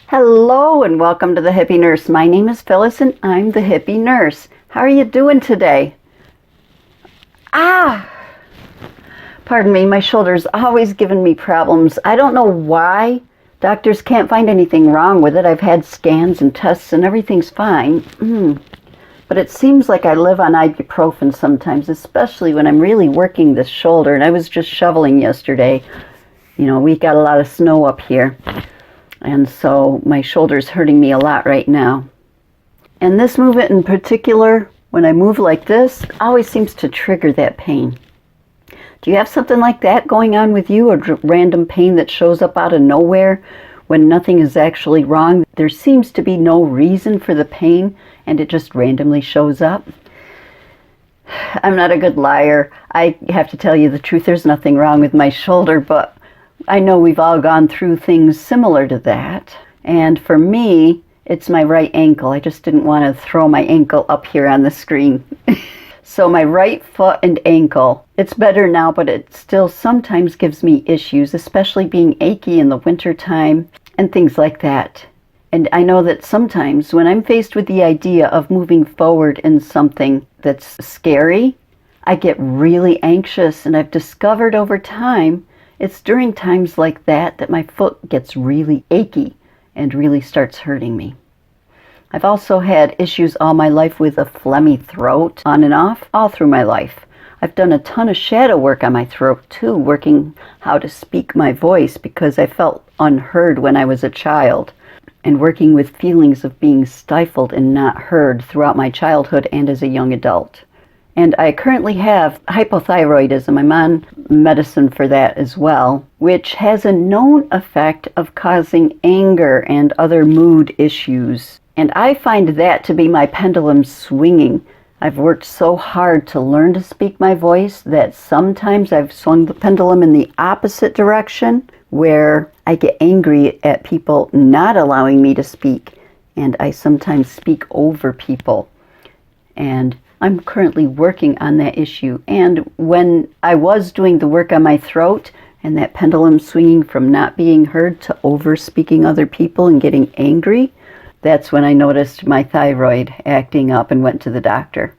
Hello and welcome to the Hippie Nurse. My name is Phyllis and I'm the Hippie Nurse. How are you doing today? Pardon me, my shoulder's always given me problems. I don't know why. Doctors can't find anything wrong with it. I've had scans and tests and everything's fine. But it seems like I live on ibuprofen sometimes, especially when I'm really working this shoulder. And I was just shoveling yesterday. You know, we got a lot of snow up here. And so my shoulder's hurting me a lot right now. And this movement in particular, when I move like this, always seems to trigger that pain. Do you have something like that going on with you? A random pain that shows up out of nowhere when nothing is actually wrong? There seems to be no reason for the pain and it just randomly shows up. I'm not a good liar. I have to tell you the truth. There's nothing wrong with my shoulder, but I know we've all gone through things similar to that. And for me, it's my right ankle. I just didn't want to throw my ankle up here on the screen. So my right foot and ankle, it's better now, but it still sometimes gives me issues, especially being achy in the wintertime and things like that. And I know that sometimes when I'm faced with the idea of moving forward in something that's scary, I get really anxious. And I've discovered over time, it's during times like that that my foot gets really achy and really starts hurting me. I've also had issues all my life with a phlegmy throat, on and off, all through my life. I've done a ton of shadow work on my throat too, working how to speak my voice because I felt unheard when I was a child, and working with feelings of being stifled and not heard throughout my childhood and as a young adult. And I currently have hypothyroidism. I'm on medicine for that as well, which has a known effect of causing anger and other mood issues. And I find that to be my pendulum swinging. I've worked so hard to learn to speak my voice that sometimes I've swung the pendulum in the opposite direction, where I get angry at people not allowing me to speak, and I sometimes speak over people. And I'm currently working on that issue. And when I was doing the work on my throat and that pendulum swinging from not being heard to over speaking other people and getting angry, that's when I noticed my thyroid acting up and went to the doctor.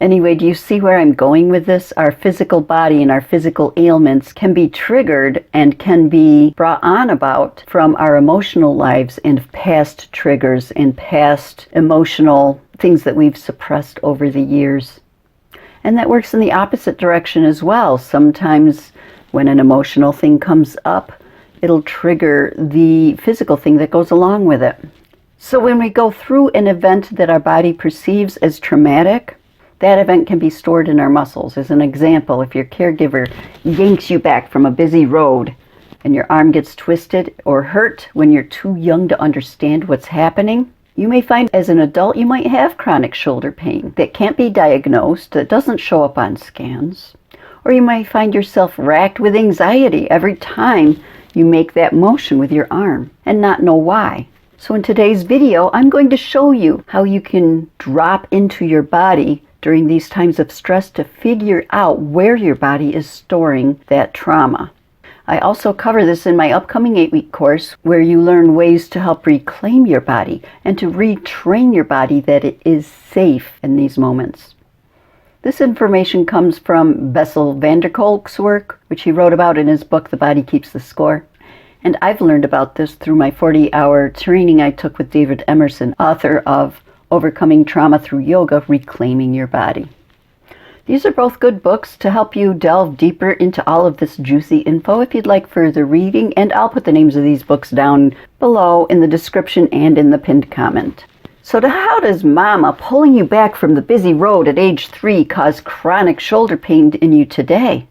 Anyway, do you see where I'm going with this? Our physical body and our physical ailments can be triggered and can be brought on about from our emotional lives and past triggers and past emotional things that we've suppressed over the years. And that works in the opposite direction as well. Sometimes when an emotional thing comes up, it'll trigger the physical thing that goes along with it. So when we go through an event that our body perceives as traumatic, that event can be stored in our muscles. As an example, if your caregiver yanks you back from a busy road and your arm gets twisted or hurt when you're too young to understand what's happening, you may find as an adult you might have chronic shoulder pain that can't be diagnosed, that doesn't show up on scans. Or you might find yourself racked with anxiety every time you make that motion with your arm and not know why. So in today's video, I'm going to show you how you can drop into your body during these times of stress to figure out where your body is storing that trauma. I also cover this in my upcoming 8-week course where you learn ways to help reclaim your body and to retrain your body that it is safe in these moments. This information comes from Bessel Kolk's work, which he wrote about in his book, The Body Keeps the Score. And I've learned about this through my 40-hour training I took with David Emerson, author of Overcoming Trauma Through Yoga, Reclaiming Your Body. These are both good books to help you delve deeper into all of this juicy info if you'd like further reading, and I'll put the names of these books down below in the description and in the pinned comment. So how does mama pulling you back from the busy road at age 3 cause chronic shoulder pain in you today?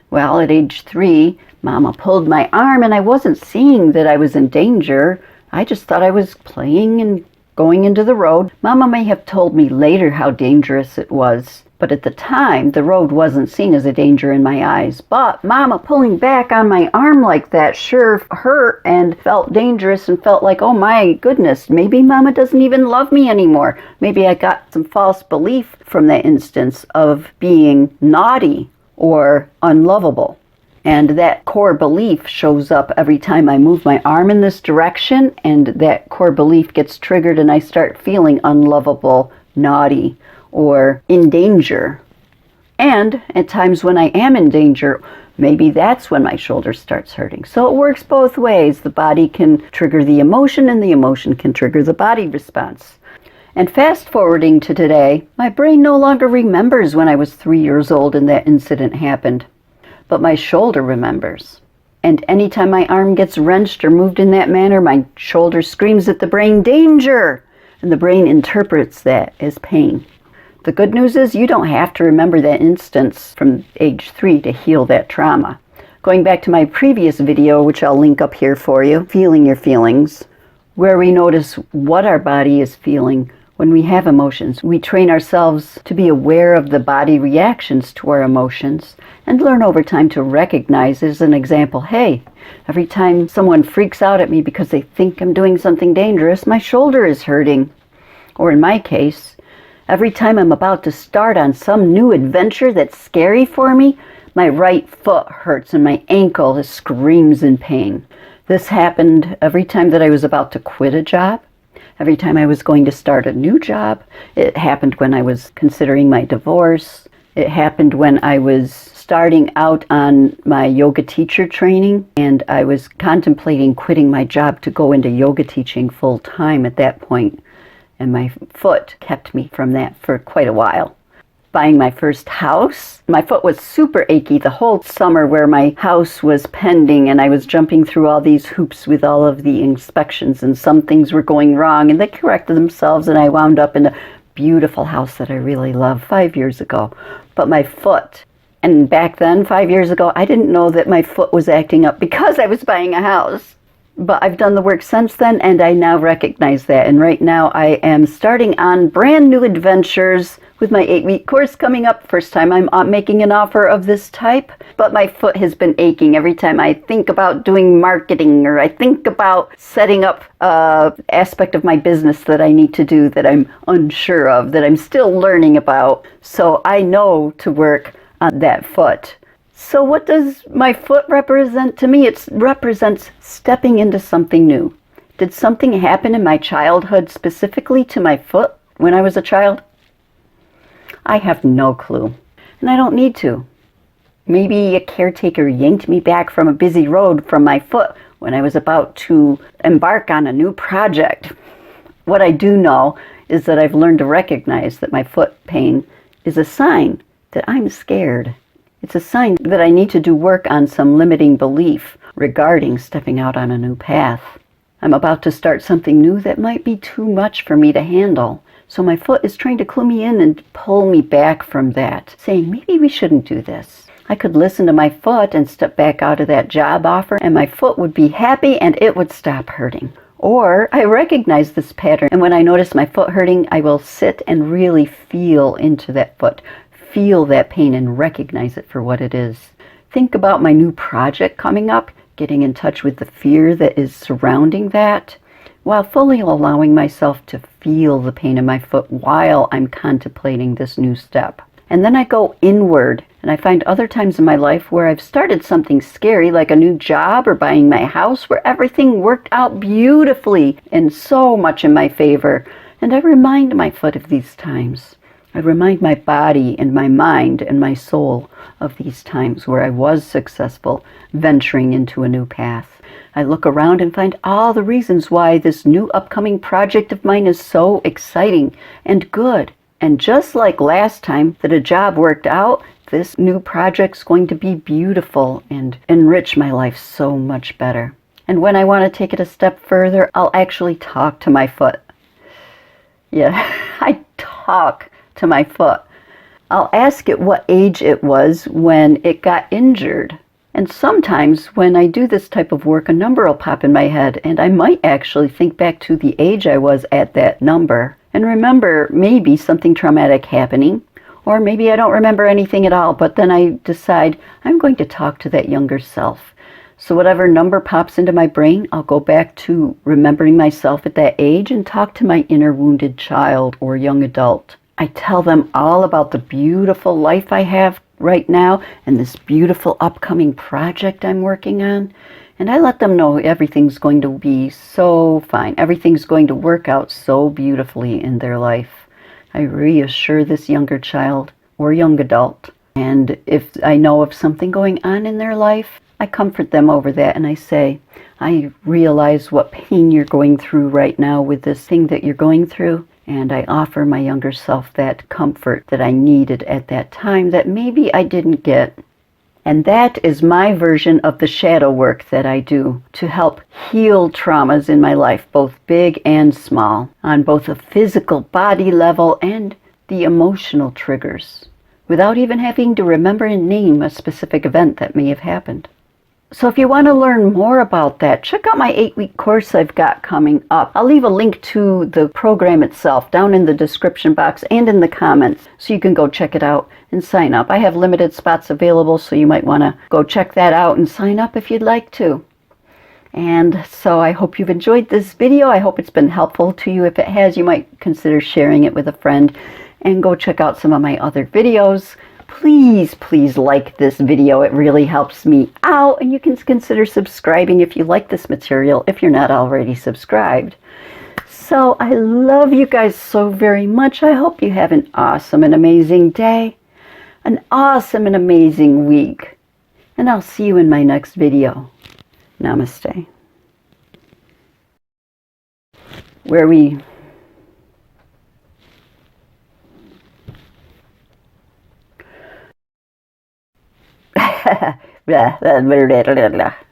Well, at age 3, Mama pulled my arm and I wasn't seeing that I was in danger. I just thought I was playing and going into the road. Mama may have told me later how dangerous it was, but at the time, the road wasn't seen as a danger in my eyes. But Mama pulling back on my arm like that sure hurt and felt dangerous and felt like, oh my goodness, maybe Mama doesn't even love me anymore. Maybe I got some false belief from that instance of being naughty or unlovable. And that core belief shows up every time I move my arm in this direction, and that core belief gets triggered and I start feeling unlovable, naughty, or in danger. And at times when I am in danger, maybe that's when my shoulder starts hurting. So it works both ways. The body can trigger the emotion and the emotion can trigger the body response. And fast forwarding to today, my brain no longer remembers when I was 3 years old and that incident happened. But my shoulder remembers. And anytime my arm gets wrenched or moved in that manner, my shoulder screams at the brain, danger! And the brain interprets that as pain. The good news is you don't have to remember that instance from age 3 to heal that trauma. Going back to my previous video, which I'll link up here for you, Feeling Your Feelings, where we notice what our body is feeling when we have emotions. We train ourselves to be aware of the body reactions to our emotions and learn over time to recognize, as an example, hey, every time someone freaks out at me because they think I'm doing something dangerous, my shoulder is hurting. Or in my case, every time I'm about to start on some new adventure that's scary for me, my right foot hurts and my ankle screams in pain. This happened every time that I was about to quit a job. Every time I was going to start a new job. It happened when I was considering my divorce. It happened when I was starting out on my yoga teacher training, and I was contemplating quitting my job to go into yoga teaching full time at that point. And my foot kept me from that for quite a while. Buying my first house, my foot was super achy the whole summer where my house was pending, and I was jumping through all these hoops with all of the inspections, and some things were going wrong and they corrected themselves, and I wound up in a beautiful house that I really love 5 years ago. But my foot, and back then 5 years ago, I didn't know that my foot was acting up because I was buying a house. But I've done the work since then, and I now recognize that. And right now I am starting on brand new adventures with my 8-week course coming up. First time I'm making an offer of this type. But my foot has been aching every time I think about doing marketing, or I think about setting up an aspect of my business that I need to do that I'm unsure of, that I'm still learning about. So I know to work on that foot. So what does my foot represent to me? It represents stepping into something new. Did something happen in my childhood specifically to my foot when I was a child? I have no clue, and I don't need to. Maybe a caretaker yanked me back from a busy road from my foot when I was about to embark on a new project. What I do know is that I've learned to recognize that my foot pain is a sign that I'm scared. It's a sign that I need to do work on some limiting belief regarding stepping out on a new path. I'm about to start something new that might be too much for me to handle. So my foot is trying to clue me in and pull me back from that, saying maybe we shouldn't do this. I could listen to my foot and step back out of that job offer, and my foot would be happy and it would stop hurting. Or I recognize this pattern, and when I notice my foot hurting, I will sit and really feel into that foot. Feel that pain and recognize it for what it is. Think about my new project coming up, getting in touch with the fear that is surrounding that, while fully allowing myself to feel the pain in my foot while I'm contemplating this new step. And then I go inward, and I find other times in my life where I've started something scary, like a new job or buying my house, where everything worked out beautifully and so much in my favor. And I remind my foot of these times. I remind my body and my mind and my soul of these times where I was successful venturing into a new path. I look around and find all the reasons why this new upcoming project of mine is so exciting and good. And just like last time that a job worked out, this new project's going to be beautiful and enrich my life so much better. And when I want to take it a step further, I'll actually talk to my foot. Yeah, I talk to my foot. I'll ask it what age it was when it got injured. And sometimes when I do this type of work, a number will pop in my head, and I might actually think back to the age I was at that number and remember maybe something traumatic happening, or maybe I don't remember anything at all, but then I decide I'm going to talk to that younger self. So whatever number pops into my brain, I'll go back to remembering myself at that age and talk to my inner wounded child or young adult. I tell them all about the beautiful life I have right now and this beautiful upcoming project I'm working on. And I let them know everything's going to be so fine. Everything's going to work out so beautifully in their life. I reassure this younger child or young adult. And if I know of something going on in their life, I comfort them over that and I say, I realize what pain you're going through right now with this thing that you're going through. And I offer my younger self that comfort that I needed at that time that maybe I didn't get. And that is my version of the shadow work that I do to help heal traumas in my life, both big and small, on both a physical body level and the emotional triggers, without even having to remember and name a specific event that may have happened. So if you want to learn more about that, check out my 8-week course I've got coming up. I'll leave a link to the program itself down in the description box and in the comments, so you can go check it out and sign up. I have limited spots available, so you might want to go check that out and sign up if you'd like to. And so I hope you've enjoyed this video. I hope it's been helpful to you. If it has, you might consider sharing it with a friend and go check out some of my other videos. Please like this video. It really helps me out, and you can consider subscribing if you like this material if you're not already subscribed. So I love you guys so very much. I hope you have an awesome and amazing day, an awesome and amazing week, and I'll see you in my next video. Namaste. Where we blah, blah, blah, blah, blah.